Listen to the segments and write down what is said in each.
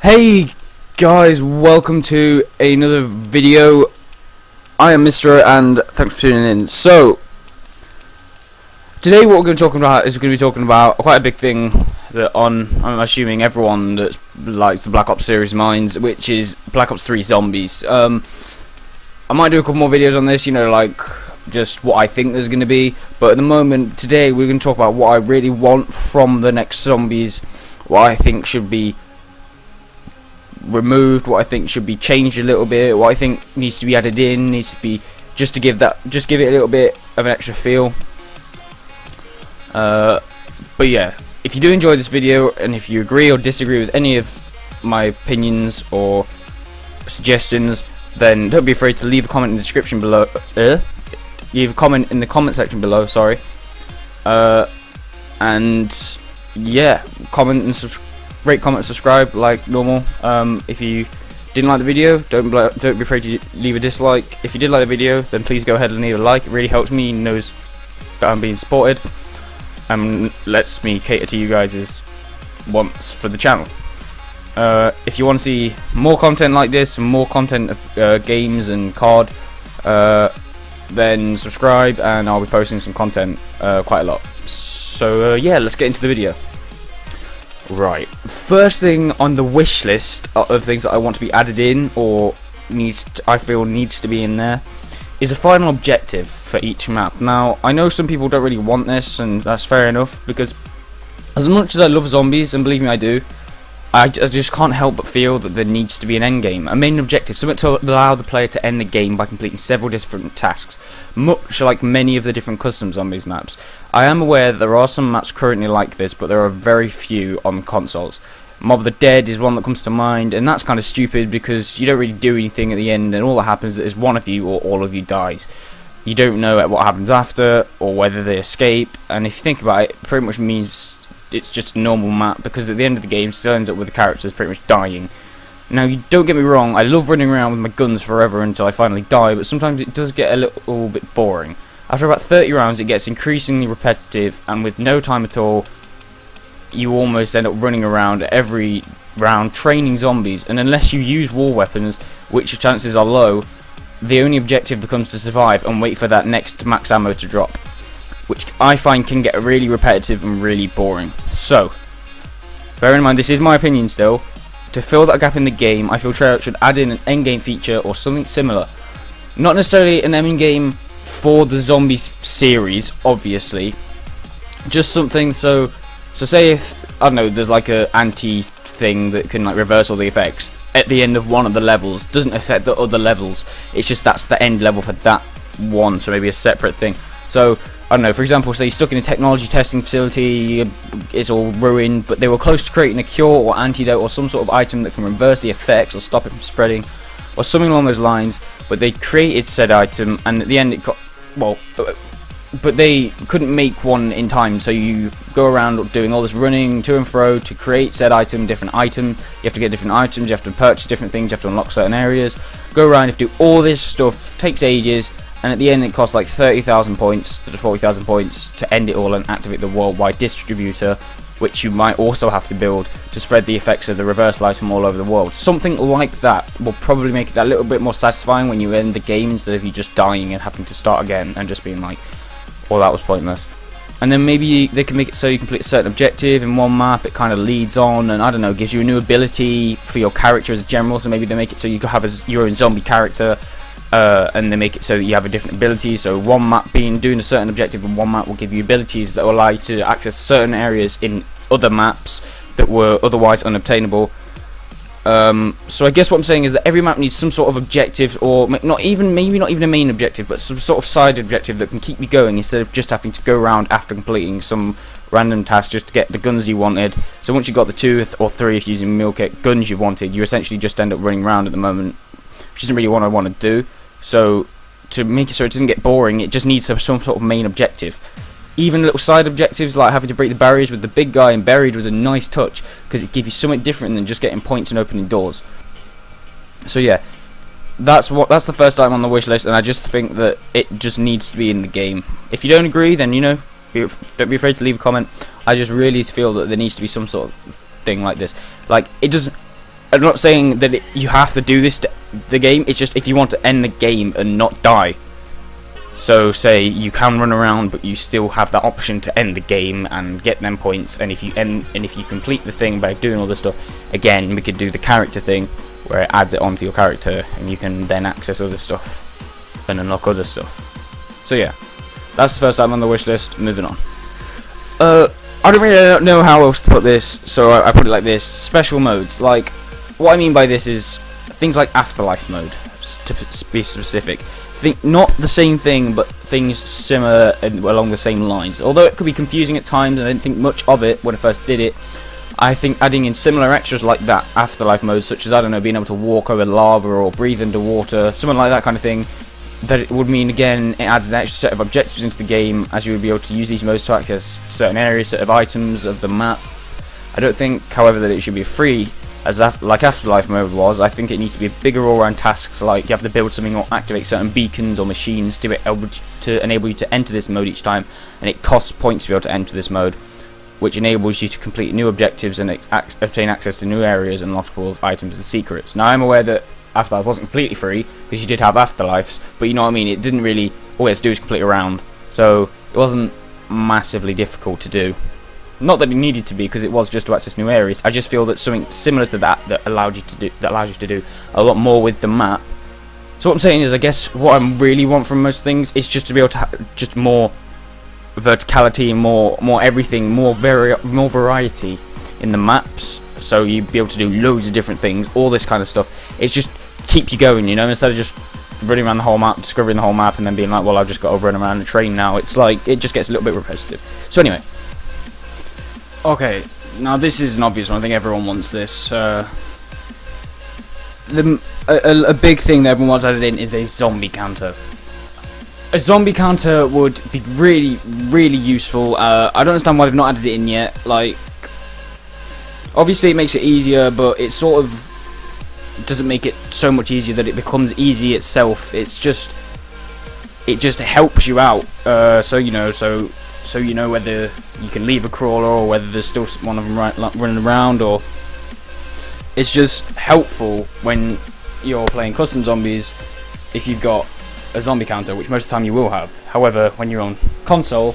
Hey guys, welcome to another video. I am Mistro and thanks for tuning in. So, today what we're going to be talking about is we're going to be talking about quite a big thing that I'm assuming everyone that likes the Black Ops series minds, which is Black Ops 3 Zombies. I might do a couple more videos on this, like just what I think there's going to be, but at the moment, today we're going to talk about what I really want from the next Zombies, what I think should be removed, what I think should be changed a little bit, what I think needs to be added in, needs to be just give it a little bit of an extra feel. But yeah, if you do enjoy this video and if you agree or disagree with any of my opinions or suggestions, then don't be afraid to leave a comment in the description below. Leave a comment in the comment section below. Sorry. And yeah, comment and rate, comment, subscribe like normal. If you didn't like the video, don't be afraid to leave a dislike. If you did like the video, then please go ahead and leave a like. It really helps me, knows that I'm being supported, and lets me cater to you guys' wants for the channel. If you want to see more content like this and more content of games and COD, then subscribe and I'll be posting some content quite a lot. So yeah, let's get into the video. Right, first thing on the wish list of things that I want to be added in, or I feel needs to be in there, is a final objective for each map. Now, I know some people don't really want this, and that's fair enough, because as much as I love zombies, and believe me I do, I just can't help but feel that there needs to be an end game, a main objective, something to allow the player to end the game by completing several different tasks, much like many of the different custom zombies maps. I am aware that there are some maps currently like this, but there are very few on consoles. Mob of the Dead is one that comes to mind, and that's kind of stupid because you don't really do anything at the end, and all that happens is one of you or all of you dies. You don't know what happens after, or whether they escape, and if you think about it, it pretty much means it's just a normal map, because at the end of the game still ends up with the characters pretty much dying. Now, you don't get me wrong, I love running around with my guns forever until I finally die, but sometimes it does get a little bit boring. After about 30 rounds it gets increasingly repetitive, and with no time at all you almost end up running around every round training zombies, and unless you use war weapons, which the chances are low, the only objective becomes to survive and wait for that next max ammo to drop, which I find can get really repetitive and really boring. So, bear in mind this is my opinion still, to fill that gap in the game, I feel Treyarch should add in an endgame feature or something similar. Not necessarily an endgame for the zombies series, obviously, just something so say if, I don't know, there's like a anti thing that can like reverse all the effects at the end of one of the levels, doesn't affect the other levels, it's just that's the end level for that one, so maybe a separate thing. So I don't know, for example, say you're stuck in a technology testing facility, it's all ruined, but they were close to creating a cure or antidote or some sort of item that can reverse the effects or stop it from spreading, or something along those lines, but they created said item, and at the end it got, well, but they couldn't make one in time, so you go around doing all this running to and fro to create said item, different item, you have to get different items, you have to purchase different things, you have to unlock certain areas, go around, you have to do all this stuff, takes ages, and at the end it costs like 30,000 points to 40,000 points to end it all and activate the worldwide distributor, which you might also have to build to spread the effects of the reversal item all over the world. Something like that will probably make it that little bit more satisfying when you end the game, instead of you just dying and having to start again and just being like, well, that was pointless. And then maybe they can make it so you complete a certain objective in one map, it kind of leads on, and I don't know, gives you a new ability for your character as a general, so maybe they make it so you can have your own zombie character, and they make it so that you have a different ability, so one map doing a certain objective, and one map will give you abilities that will allow you to access certain areas in other maps that were otherwise unobtainable. So I guess what I'm saying is that every map needs some sort of objective, or maybe not even a main objective, but some sort of side objective that can keep you going, instead of just having to go around after completing some random task just to get the guns you wanted. So once you got the 2 or 3, if you're using meal kit, guns you've wanted, you essentially just end up running around at the moment, which isn't really what I want to do. So to make it so it doesn't get boring, it just needs some sort of main objective. Even little side objectives like having to break the barriers with the big guy and buried was a nice touch, because it gave you something different than just getting points and opening doors. So yeah, that's the first item on the wish list, and I just think that it just needs to be in the game. If you don't agree, then don't be afraid to leave a comment. I just really feel that there needs to be some sort of thing like this. Like, it doesn't I'm not saying that you have to do this to the game. It's just if you want to end the game and not die. So say you can run around, but you still have that option to end the game and get them points. And if you complete the thing by doing all this stuff, again, we could do the character thing where it adds it onto your character, and you can then access other stuff and unlock other stuff. So yeah, that's the first item on the wish list. Moving on. I don't really know how else to put this, so I put it like this: special modes. Like, what I mean by this is things like Afterlife mode, to be specific. Think not the same thing, but things similar and along the same lines. Although it could be confusing at times, and I didn't think much of it when I first did it. I think adding in similar extras like that Afterlife mode, such as, I don't know, being able to walk over lava or breathe underwater, something like that kind of thing, that it would mean, again, it adds an extra set of objectives into the game, as you would be able to use these modes to access certain areas, set of items of the map. I don't think, however, that it should be free, as like Afterlife mode was. I think it needs to be a bigger all-round tasks, like you have to build something or activate certain beacons or machines to be able to enable you to enter this mode each time, and it costs points to be able to enter this mode, which enables you to complete new objectives and obtain access to new areas, unlockables, items, and secrets. Now, I'm aware that Afterlife wasn't completely free, because you did have Afterlives, but you know what I mean, it didn't really, all you had to do was complete a round, so it wasn't massively difficult to do. Not that it needed to be, because it was just to access new areas. I just feel that something similar to that allows you to do a lot more with the map. So what I'm saying is, I guess what I really want from most things is just to be able to just more verticality, more everything, more variety in the maps. So you'd be able to do loads of different things, all this kind of stuff. It's just keep you going, you know, instead of just running around the whole map, discovering the whole map, and then being like, well, I've just got to run around the train now. It's like, it just gets a little bit repetitive. So anyway. Okay, now this is an obvious one. I think everyone wants this. A big thing that everyone wants added in is a zombie counter. A zombie counter would be really, really useful. I don't understand why they've not added it in yet. Like, obviously it makes it easier, but it sort of doesn't make it so much easier that it becomes easy itself. It just helps you out. So you know whether you can leave a crawler or whether there's still one of them running around, or it's just helpful when you're playing custom zombies if you've got a zombie counter, which most of the time you will have. However, when you're on console,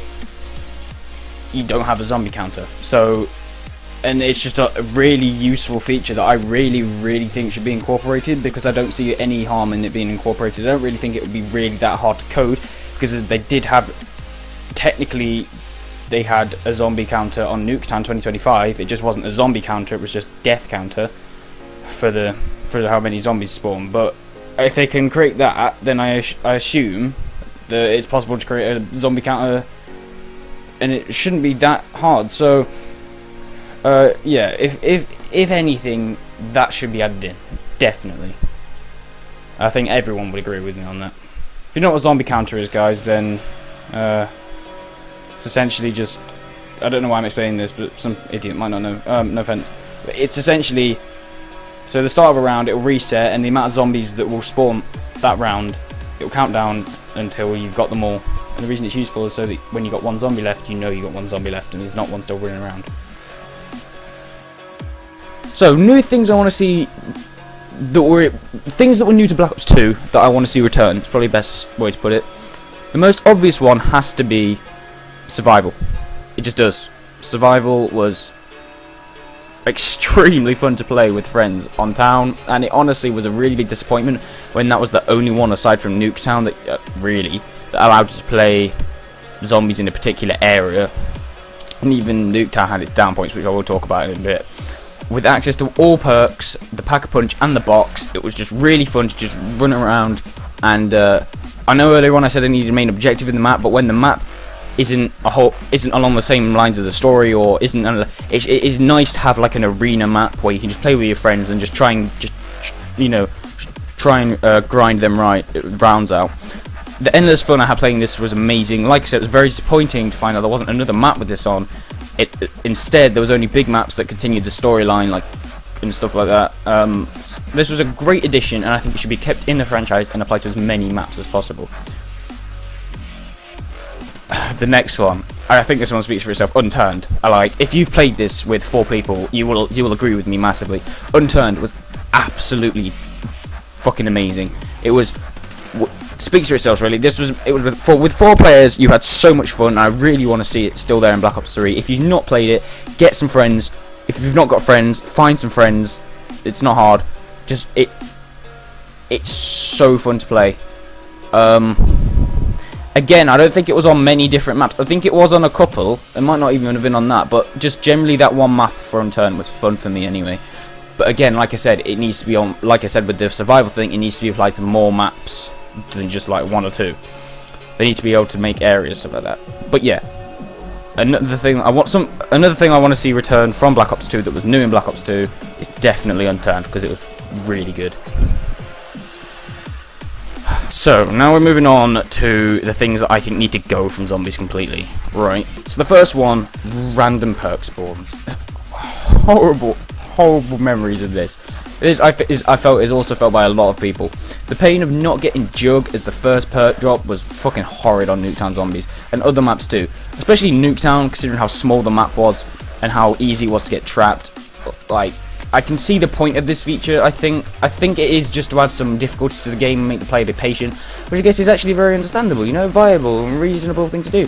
you don't have a zombie counter. So, and it's just a really useful feature that I really, really think should be incorporated, because I don't see any harm in it being incorporated. I don't really think it would be really that hard to code, because they did have, technically, they had a zombie counter on Nuketown 2025. It just wasn't a zombie counter, it was just death counter for how many zombies spawn. But if they can create that, then I assume that it's possible to create a zombie counter, and it shouldn't be that hard. So yeah, if anything, that should be added in, definitely. I think everyone would agree with me on that. If you know what a zombie counter is, guys, then it's essentially just, I don't know why I'm explaining this, but some idiot might not know, no offense. But it's essentially, so the start of a round, it will reset, and the amount of zombies that will spawn that round, it will count down until you've got them all. And the reason it's useful is so that when you've got one zombie left, you know you've got one zombie left, and there's not one still running around. So, new things I want to see things that were new to Black Ops 2 that I want to see return. It's probably the best way to put it. The most obvious one has to be survival. It just does. Survival was extremely fun to play with friends on town, and it honestly was a really big disappointment when that was the only one aside from Nuketown that that allowed you to play zombies in a particular area. And even Nuketown had its down points, which I will talk about in a bit. With access to all perks, the Pack-a-Punch and the box, it was just really fun to just run around. And I know earlier on I said I needed a main objective in the map, but when the map isn't along the same lines of the story, or it is nice to have like an arena map where you can just play with your friends and just try and grind them rounds out. The endless fun I had playing this was amazing. Like I said, it was very disappointing to find out there wasn't another map with this on. Instead, there was only big maps that continued the storyline, like, and stuff like that. This was a great addition, and I think it should be kept in the franchise and applied to as many maps as possible. The next one, I think this one speaks for itself. Unturned. If you've played this with 4 people, you will agree with me massively. Unturned was absolutely fucking amazing. It was speaks for itself, really. It was with 4 players. You had so much fun. I really want to see it still there in Black Ops 3. If you've not played it, get some friends. If you've not got friends, find some friends. It's not hard. Just it's so fun to play. Again, I don't think it was on many different maps. I think it was on a couple. It might not even have been on that, but just generally that one map for Unturned was fun for me anyway. But again, like I said, it needs to be on. Like I said with the survival thing, it needs to be applied to more maps than just like 1 or 2. They need to be able to make areas, stuff like that. But yeah, another thing I want to see return from Black Ops 2 that was new in Black Ops 2 is definitely Unturned, because it was really good. So now we're moving on to the things that I think need to go from zombies completely. Right. So the first one, random perk spawns. Horrible memories of this. I felt is also felt by a lot of people. The pain of not getting Jug as the first perk drop was fucking horrid on Nuketown Zombies, and other maps too. Especially Nuketown, considering how small the map was and how easy it was to get trapped. Like, I can see the point of this feature. I think it is just to add some difficulty to the game and make the player be patient, which I guess is actually very understandable. You know, viable and reasonable thing to do.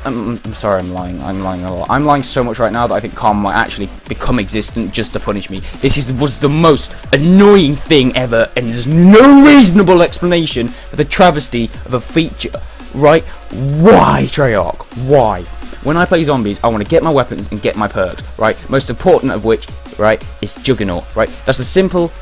I'm sorry, I'm lying a lot. I'm lying so much right now that I think Calm might actually become existent just to punish me. This was the most annoying thing ever, and there's no reasonable explanation for the travesty of a feature, right? Why, Treyarch? Why? When I play zombies, I want to get my weapons and get my perks, right? Most important of which, right, is Juggernaut, right? That's a simple...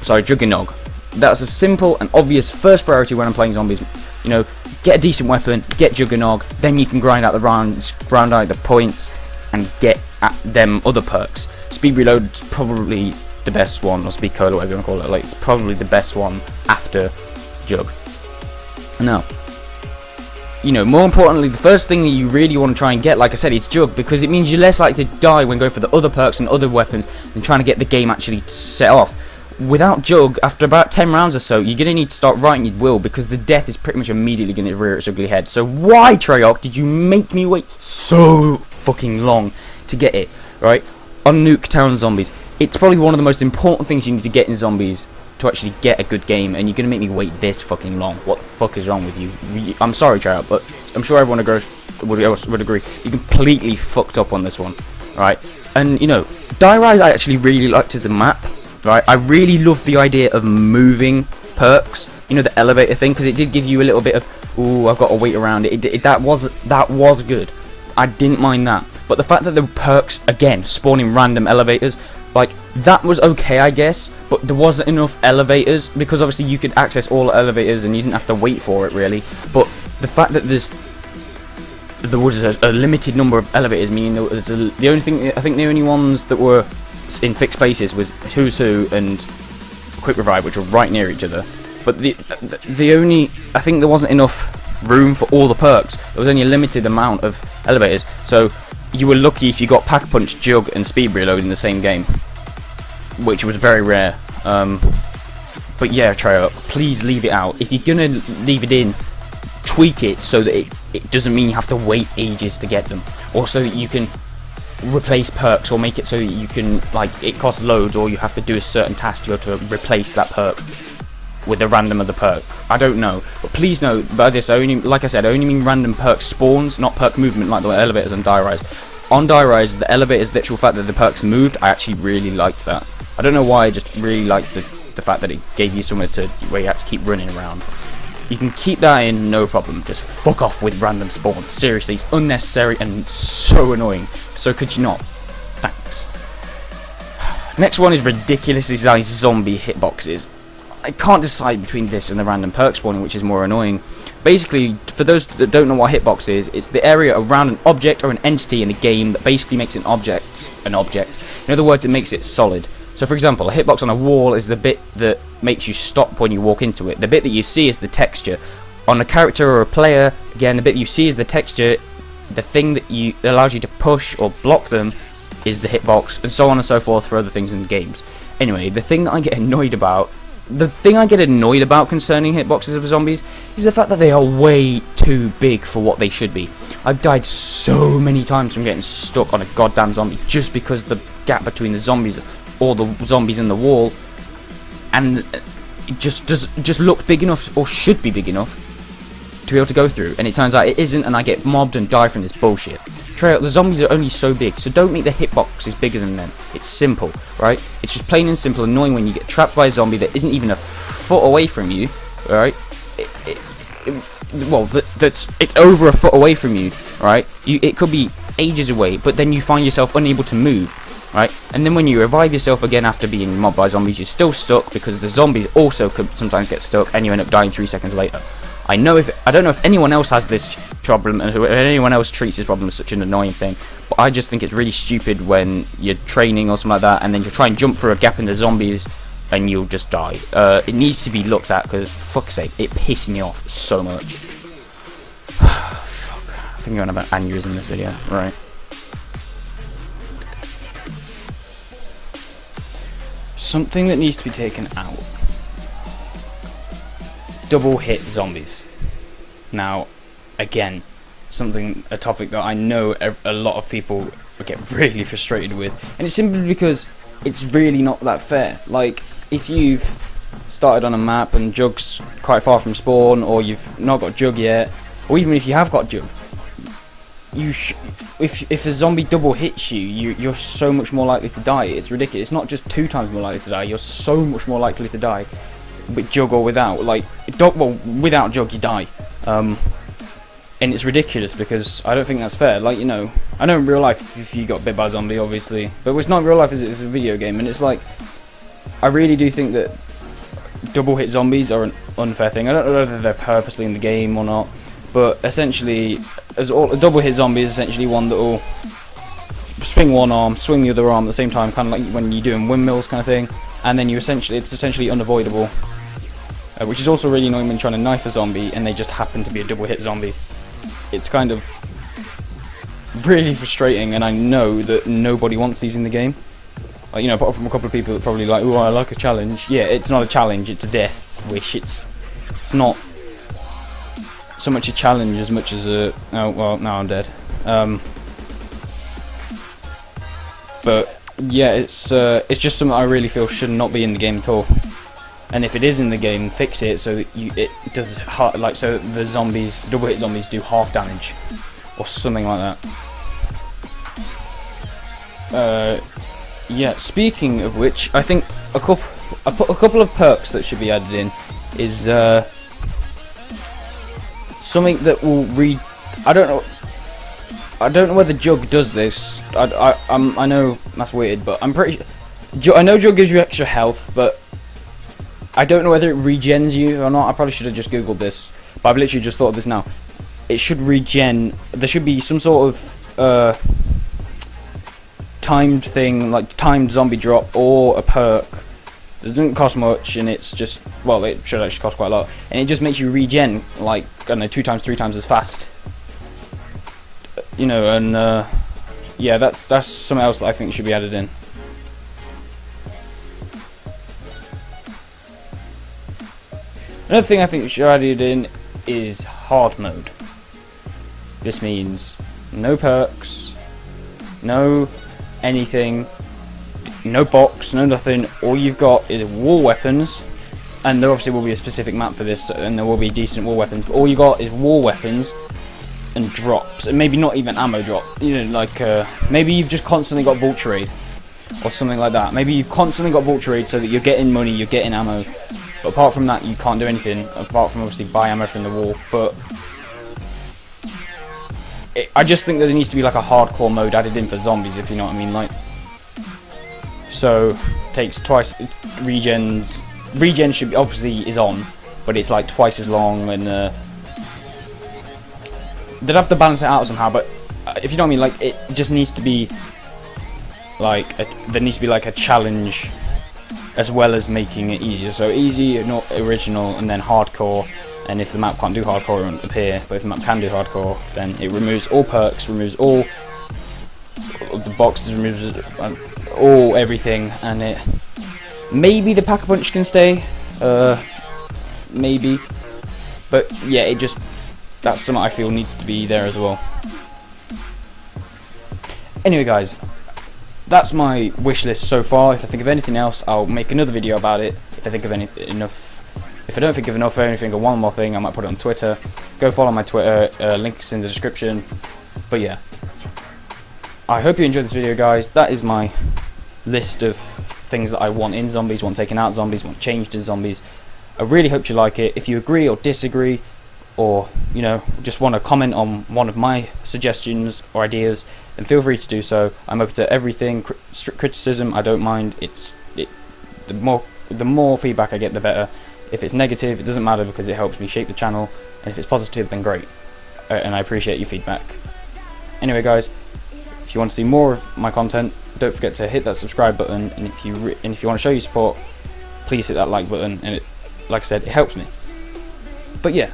Sorry, Juggernog. That's a simple and obvious first priority when I'm playing zombies. You know, get a decent weapon, get Juggernog, then you can grind out the rounds, grind out the points, and get at them other perks. Speed reload is probably the best one, or speed cola, whatever you want to call it. Like, it's probably the best one after Jug. Now, you know, more importantly, the first thing that you really want to try and get, like I said, is Jug, because it means you're less likely to die when going for the other perks and other weapons than trying to get the game actually set off. Without Jug, after about 10 rounds or so, you're going to need to start writing your will, because the death is pretty much immediately going to rear its ugly head. So why, Treyarch, did you make me wait so fucking long to get it, right? On Nuketown Zombies. It's probably one of the most important things you need to get in zombies to actually get a good game, and you're going to make me wait this fucking long. What the fuck is wrong with you? I'm sorry, Treyarch, but I'm sure everyone would agree. You completely fucked up on this one, right? And, you know, Die Rise I actually really liked as a map. Right, I really loved the idea of moving perks, you know, the elevator thing, because it did give you a little bit of, ooh, I've got to wait around. That was good. I didn't mind that. But the fact that the perks, again, spawning random elevators, like, that was okay, I guess, but there wasn't enough elevators, because obviously you could access all the elevators and you didn't have to wait for it, really. But the fact that there was a limited number of elevators, meaning the only ones that were in fixed places was Who's Who and Quick Revive, which were right near each other. But I think there wasn't enough room for all the perks. There was only a limited amount of elevators, so you were lucky if you got Pack Punch, Jug, and Speed Reload in the same game, which was very rare. But yeah, Treyarch, please leave it out. If you're gonna leave it in, tweak it so that it doesn't mean you have to wait ages to get them, or so that you can replace perks, or make it so that you can, like, it costs loads, or you have to do a certain task to be able to replace that perk with a random other perk. I don't know, but please know by this, like I said, I only mean random perk spawns, not perk movement like the elevators on Die Rise. On Die Rise, the elevators, the actual fact that the perks moved, I actually really liked that. I don't know why, I just really liked the fact that it gave you somewhere where you had to keep running around. You can keep that in, no problem. Just fuck off with random spawns. Seriously, it's unnecessary and so annoying. So could you not? Thanks. Next one is ridiculously sized zombie hitboxes. I can't decide between this and the random perk spawning, which is more annoying. Basically, for those that don't know what hitbox is, it's the area around an object or an entity in a game that basically makes an object an object. In other words, it makes it solid. So for example, a hitbox on a wall is the bit that makes you stop when you walk into it. The bit that you see is the texture. On a character or a player, again, the bit you see is the texture. The thing that allows you to push or block them is the hitbox, and so on and so forth for other things in the games. Anyway, the thing that I get annoyed about concerning hitboxes of zombies is the fact that they are way too big for what they should be. I've died so many times from getting stuck on a goddamn zombie just because the gap between the zombies or the zombies in the wall and it just looked big enough, or should be big enough, to be able to go through, and it turns out it isn't, and I get mobbed and die from this bullshit. The zombies are only so big, so don't make the hitboxes bigger than them. It's simple, right? It's just plain and simple annoying when you get trapped by a zombie that isn't even a foot away from you, right? It's over a foot away from you, right? It could be ages away, but then you find yourself unable to move, right? And then when you revive yourself again after being mobbed by zombies, you're still stuck, because the zombies also could sometimes get stuck, and you end up dying 3 seconds later. I don't know if anyone else has this problem, and anyone else treats this problem as such an annoying thing, but I just think it's really stupid when you're training or something like that, and then you try and jump through a gap in the zombies, and you'll just die. It needs to be looked at, because, fuck's sake, it pisses me off so much. Fuck. I think I'm going to have an aneurysm in this video. Right. Something that needs to be taken out. Double hit zombies. Now, again, a topic that I know a lot of people get really frustrated with, and it's simply because it's really not that fair. Like, if you've started on a map and Jug's quite far from spawn, or you've not got Jug yet, or even if you have got Jug, if a zombie double hits you're so much more likely to die. It's ridiculous. It's not just 2 times more likely to die, you're so much more likely to die. With Jug or without, without Jug you die, and it's ridiculous, because I don't think that's fair. Like, you know, I know in real life if you got bit by a zombie, obviously, but it's not real life, is it? It's a video game, and it's like, I really do think that double hit zombies are an unfair thing. I don't know whether they're purposely in the game or not, but essentially, a double hit zombie is essentially one that will swing one arm, swing the other arm at the same time, kind of like when you're doing windmills kind of thing, and then it's essentially unavoidable. Which is also really annoying when you're trying to knife a zombie and they just happen to be a double hit zombie. It's kind of really frustrating, and I know that nobody wants these in the game. Like, you know, apart from a couple of people that probably like, oh, I like a challenge. Yeah, it's not a challenge, it's a death wish. It's not so much a challenge as much as a... Oh, well, now I'm dead. But yeah, it's just something I really feel should not be in the game at all. And if it is in the game, fix it so that it does so the double hit zombies do half damage, or something like that. Yeah. Speaking of which, I think I put a couple of perks that should be added in. Is something that will I don't know whether Jug does this. I know that's weird, but I'm pretty. I know Jug gives you extra health, but I don't know whether it regens you or not. I probably should have just googled this, but I've literally just thought of this now. It should regen. There should be some sort of timed thing, like timed zombie drop, or a perk. It doesn't cost much, and it's just, well, it should actually cost quite a lot, and it just makes you regen, like, I don't know, 2 times, 3 times as fast. You know, and yeah, that's something else that I think should be added in. Another thing I think should be added in is hard mode. This means no perks, no anything, no box, no nothing. All you've got is war weapons, and there obviously will be a specific map for this, and there will be decent war weapons, but all you got is war weapons and drops, and maybe not even ammo drop. You know, like maybe you've just constantly got vulture aid or something like that. Maybe you've constantly got vulture aid so that you're getting money, you're getting ammo, but apart from that you can't do anything apart from obviously buy ammo from the wall. But I just think that there needs to be like a hardcore mode added in for zombies, if you know what I mean. Like, so takes twice regens. Regen should be, obviously is on, but it's like twice as long, and they'd have to balance it out somehow. But if you know what I mean, like, it just needs to be like there needs to be like a challenge as well as making it easier. So easy, not original, and then hardcore. And if the map can't do hardcore, it won't appear. But if the map can do hardcore, then it removes all perks, removes all the boxes, removes all everything, and it. Maybe the pack-a-punch can stay, maybe, but yeah, that's something I feel needs to be there as well. Anyway, guys, that's my wish list so far. If I think of anything else, I'll make another video about it. If I think of if I don't think of enough or anything, or one more thing, I might put it on Twitter. Go follow my Twitter, links in the description. But yeah, I hope you enjoyed this video, guys. That is my list of things that I want in zombies, want taken out zombies, want changed in zombies. I really hope you like it. If you agree or disagree, or you know, just want to comment on one of my suggestions or ideas, then feel free to do so. I'm open to everything. Strict criticism, I don't mind. The more feedback I get, the better. If it's negative, it doesn't matter, because it helps me shape the channel, and if it's positive, then great. And I appreciate your feedback. Anyway, guys, if you want to see more of my content, don't forget to hit that subscribe button, and if you want to show your support, please hit that like button, and like I said, it helps me. But yeah,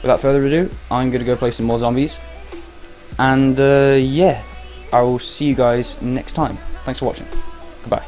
without further ado, I'm gonna go play some more zombies, and yeah, I will see you guys next time. Thanks for watching. Goodbye.